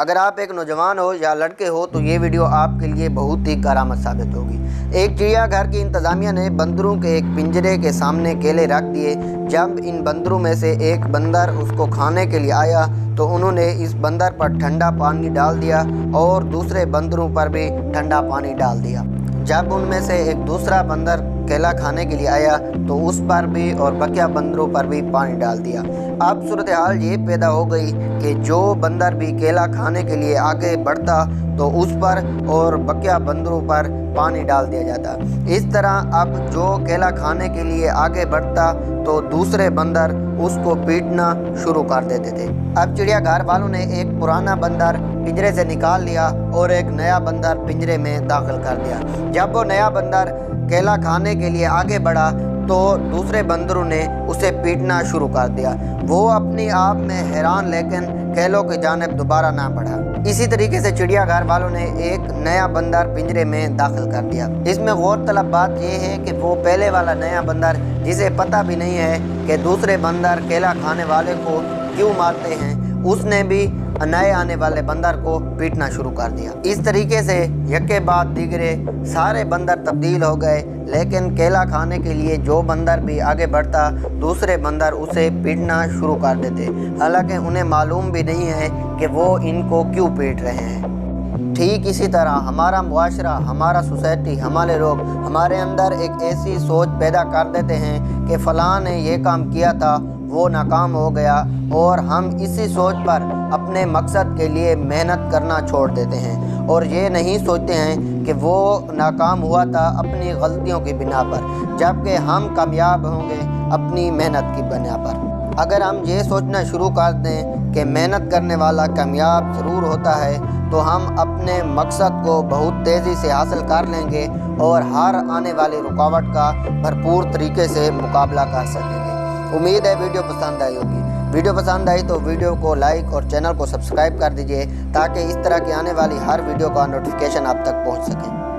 اگر آپ ایک نوجوان ہو یا لڑکے ہو تو یہ ویڈیو آپ کے لیے بہت ہی کارآمد ثابت ہوگی۔ ایک چڑیا گھر کی انتظامیہ نے بندروں کے ایک پنجرے کے سامنے کیلے رکھ دیے۔ جب ان بندروں میں سے ایک بندر اس کو کھانے کے لیے آیا تو انہوں نے اس بندر پر ٹھنڈا پانی ڈال دیا اور دوسرے بندروں پر بھی ٹھنڈا پانی ڈال دیا۔ جب ان میں سے ایک دوسرا بندر کیلا کھانے کے لیے آیا تو اس پر بھی اور بقیہ بندروں پر بھی پانی ڈال دیا۔ اب صورتحال یہ پیدا ہو گئی کہ جو بندر بھی کیلا کھانے کے لیے آگے بڑھتا تو اس پر اور بقیہ بندروں پر پانی ڈال دیا جاتا۔ اس طرح اب جو کیلا کھانے کے لیے آگے بڑھتا تو دوسرے بندر اس کو پیٹنا شروع کر دیتے تھے۔ اب چڑیا گھر والوں نے ایک پرانا بندر پنجرے سے نکال لیا اور ایک نیا بندر پنجرے میں داخل کر دیا۔ جب وہ نیا بندر کیلا کھانے کے لیے آگے بڑھا تو دوسرے بندروں نے اسے پیٹنا شروع کر دیا۔ وہ اپنی آپ میں حیران لیکن کیلوں کی جانب دوبارہ نہ بڑھا۔ اسی طریقے سے چڑیا گھر والوں نے ایک نیا بندر پنجرے میں داخل کر دیا۔ اس میں غور طلب بات یہ ہے کہ وہ پہلے والا نیا بندر جسے پتہ بھی نہیں ہے کہ دوسرے بندر کیلا کھانے والے کو کیوں مارتے ہیں، اس نے بھی نئے آنے والے بندر کو پیٹنا شروع کر دیا۔ اس طریقے سے یکے بعد دیگرے سارے بندر تبدیل ہو گئے، لیکن کیلا کھانے کے لیے جو بندر بھی آگے بڑھتا دوسرے بندر اسے پیٹنا شروع کر دیتے، حالانکہ انہیں معلوم بھی نہیں ہے کہ وہ ان کو کیوں پیٹ رہے ہیں۔ ٹھیک اسی طرح ہمارا معاشرہ، ہمارا سوسائٹی، ہمارے لوگ ہمارے اندر ایک ایسی سوچ پیدا کر دیتے ہیں کہ فلاں نے یہ کام کیا تھا، وہ ناکام ہو گیا، اور ہم اسی سوچ پر اپنے مقصد کے لیے محنت کرنا چھوڑ دیتے ہیں اور یہ نہیں سوچتے ہیں کہ وہ ناکام ہوا تھا اپنی غلطیوں کی بنا پر، جبکہ ہم کامیاب ہوں گے اپنی محنت کی بنا پر۔ اگر ہم یہ سوچنا شروع کر دیں کہ محنت کرنے والا کامیاب ضرور ہوتا ہے تو ہم اپنے مقصد کو بہت تیزی سے حاصل کر لیں گے اور ہر آنے والی رکاوٹ کا بھرپور طریقے سے مقابلہ کر سکیں گے۔ امید ہے ویڈیو پسند آئی ہوگی۔ ویڈیو پسند آئی تو ویڈیو کو لائک اور چینل کو سبسکرائب کر دیجئے تاکہ اس طرح کی آنے والی ہر ویڈیو کا نوٹیفیکیشن آپ تک پہنچ سکے۔